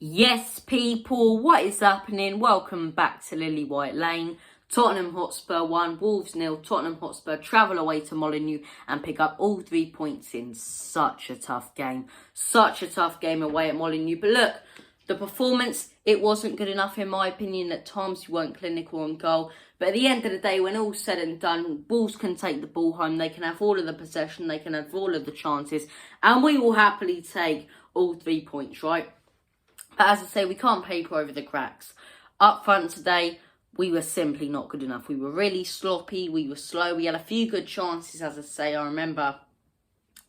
Yes, people, what is happening? Welcome back to Lily White Lane. Tottenham Hotspur 1, Wolves 0. Tottenham Hotspur travel away to Molineux and pick up all 3 points in such a tough game. Such a tough game away at Molineux. But look, the performance, it wasn't good enough in my opinion. At times you weren't clinical on goal. But at the end of the day, when all's said and done, Wolves can take the ball home. They can have all of the possession. They can have all of the chances. And we will happily take all 3 points, right? But as I say, we can't paper over the cracks. Up front today, we were simply not good enough. We were really sloppy. We were slow. We had a few good chances, as I say. I remember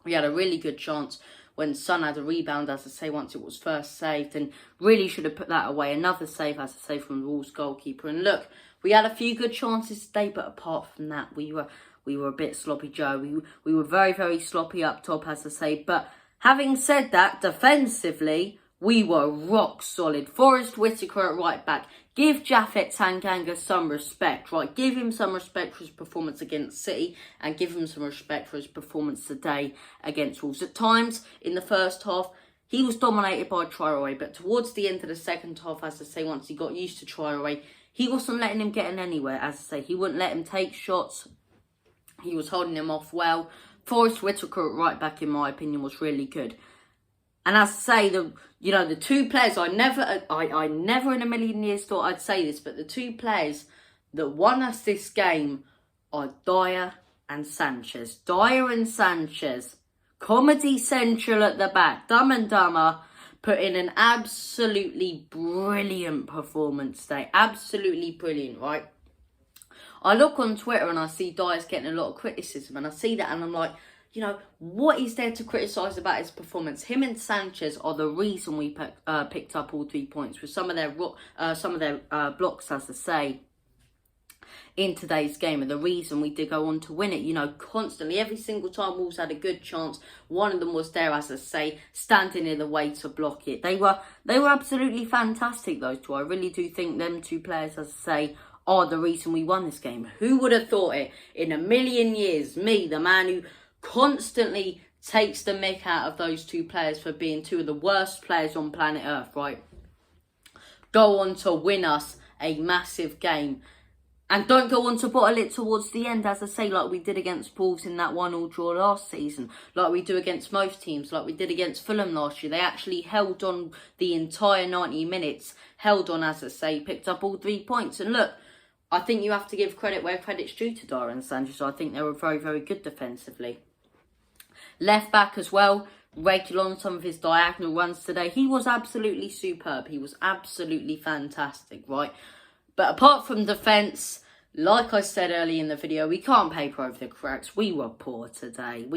we had a really good chance when Son had a rebound, as I say, once it was first saved. And really should have put that away. Another save, as I say, from the Wolves goalkeeper. And look, we had a few good chances today. But apart from that, we were a bit sloppy, Joe. We were very, very sloppy up top, as I say. But having said that, defensively, we were rock solid. Forrest Whitaker at right back. Give Japhet Tanganga some respect, right? Give him some respect for his performance against City and give him some respect for his performance today against Wolves. At times, in the first half, he was dominated by Traore, but towards the end of the second half, as I say, once he got used to Traore, he wasn't letting him get in anywhere. As I say, he wouldn't let him take shots. He was holding him off well. Forrest Whitaker at right back, in my opinion, was really good. And as I say, the two players, I never in a million years thought I'd say this, but the two players that won us this game are Dyer and Sanchez. Dyer and Sanchez, comedy central at the back, Dumb and Dumber, put in an absolutely brilliant performance today. Absolutely brilliant, right? I look on Twitter and I see Dyer's getting a lot of criticism, and I see that and I'm like, what is there to criticise about his performance? Him and Sanchez are the reason we picked up all 3 points with some of their blocks, as I say, in today's game, and the reason we did go on to win it. Constantly, every single time Wolves had a good chance, one of them was there, as I say, standing in the way to block it. They were absolutely fantastic, those two. I really do think them two players, as I say, are the reason we won this game. Who would have thought it in a million years? Me, the man who constantly takes the mick out of those two players for being two of the worst players on planet Earth, right? Go on to win us a massive game. And don't go on to bottle it towards the end, as I say, like we did against Wolves in that 1-1 draw last season. Like we do against most teams, like we did against Fulham last year. They actually held on the entire 90 minutes. Held on, as I say, picked up all 3 points. And look, I think you have to give credit where credit's due to Dyer and Sanchez. I think they were very, very good defensively. Left back as well, regular on some of his diagonal runs today. He was absolutely superb. He was absolutely fantastic, right? But apart from defence, like I said earlier in the video, we can't paper over the cracks. We were poor today.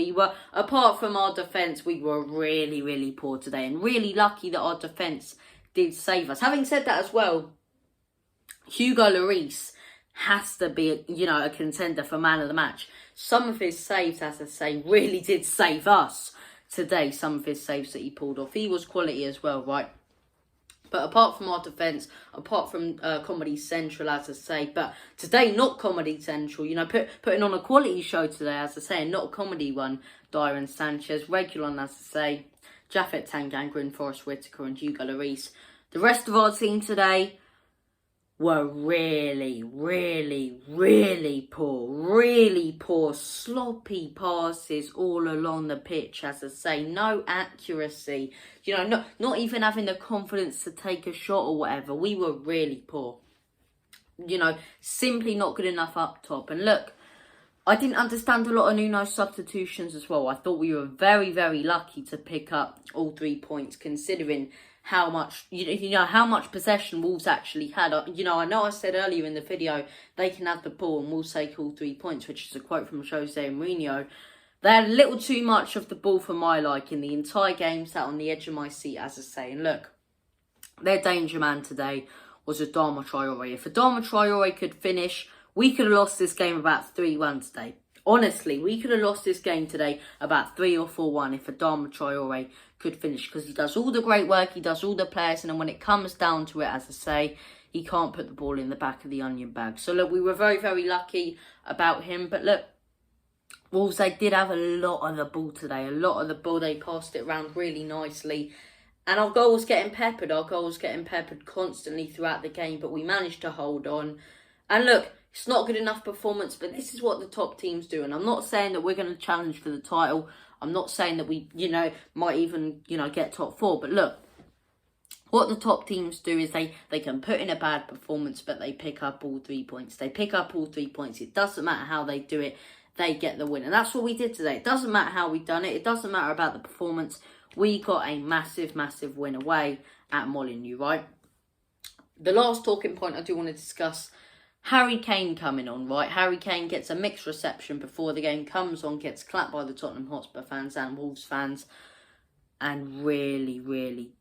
Apart from our defence, we were really, really poor today. And really lucky that our defence did save us. Having said that as well, Hugo Lloris has to be, a contender for man of the match. Some of his saves, as I say, really did save us today. Some of his saves that he pulled off. He was quality as well, right? But apart from our defence, apart from Comedy Central, as I say, but today not Comedy Central, putting on a quality show today, as I say, and not a comedy one. Dyer and Sanchez, regular on, as I say, Japhet Tanganga, Forrest Whitaker and Hugo Lloris. The rest of our team today were really, really, really poor. Really poor. Sloppy passes all along the pitch, as I say. No accuracy. Not even having the confidence to take a shot or whatever. We were really poor. Simply not good enough up top. And look, I didn't understand a lot of Nuno's substitutions as well. I thought we were very, very lucky to pick up all 3 points, considering how much, how much possession Wolves actually had. I know I said earlier in the video, they can have the ball and Wolves take all 3 points, which is a quote from Jose Mourinho. They had a little too much of the ball for my liking. The entire game sat on the edge of my seat, as I say. And look, their danger man today was Adama Traore. If Adama Traore could finish, we could have lost this game about 3-1 today. Honestly, we could have lost this game today about 3 or 4-1 if Adama Traore could finish, because he does all the great work, he does all the players, and then when it comes down to it, as I say, he can't put the ball in the back of the onion bag. So look, we were very, very lucky about him. But look, Wolves, they did have a lot of the ball today. A lot of the ball. They passed it around really nicely. And our goal was getting peppered. Our goal was getting peppered constantly throughout the game, but we managed to hold on. And look, it's not good enough performance, but this is what the top teams do. And I'm not saying that we're going to challenge for the title. I'm not saying that we, might even, get top 4. But look, what the top teams do is they can put in a bad performance, but they pick up all 3 points. They pick up all 3 points. It doesn't matter how they do it. They get the win. And that's what we did today. It doesn't matter how we've done it. It doesn't matter about the performance. We got a massive, massive win away at Molineux, right? The last talking point I do want to discuss, Harry Kane coming on, right? Harry Kane gets a mixed reception before the game, comes on, gets clapped by the Tottenham Hotspur fans and Wolves fans. And really,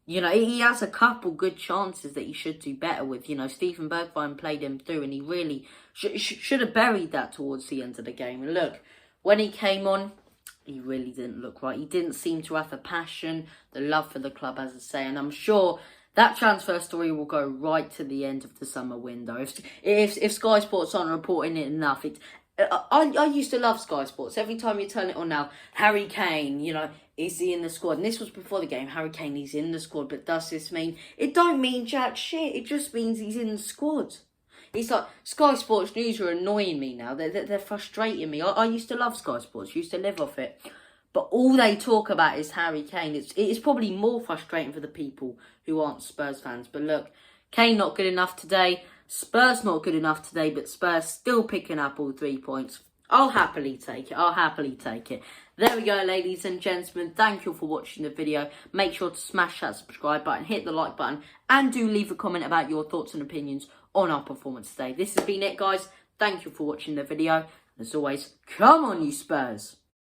he has a couple good chances that he should do better with. Stephen Bergwijn played him through and he really should have buried that towards the end of the game. And look, when he came on, he really didn't look right. He didn't seem to have the passion, the love for the club, as I say. And I'm sure that transfer story will go right to the end of the summer window. If Sky Sports aren't reporting it enough, I used to love Sky Sports. Every time you turn it on now, Harry Kane, is he in the squad? And this was before the game. Harry Kane, he's in the squad. But does this mean? It don't mean jack shit. It just means he's in the squad. It's like Sky Sports News are annoying me now. They're frustrating me. I used to love Sky Sports. Used to live off it. But all they talk about is Harry Kane. It's probably more frustrating for the people who aren't Spurs fans. But look, Kane not good enough today. Spurs not good enough today. But Spurs still picking up all 3 points. I'll happily take it. There we go, ladies and gentlemen. Thank you for watching the video. Make sure to smash that subscribe button, hit the like button, and do leave a comment about your thoughts and opinions on our performance today. This has been it, guys. Thank you for watching the video. As always, come on, you Spurs.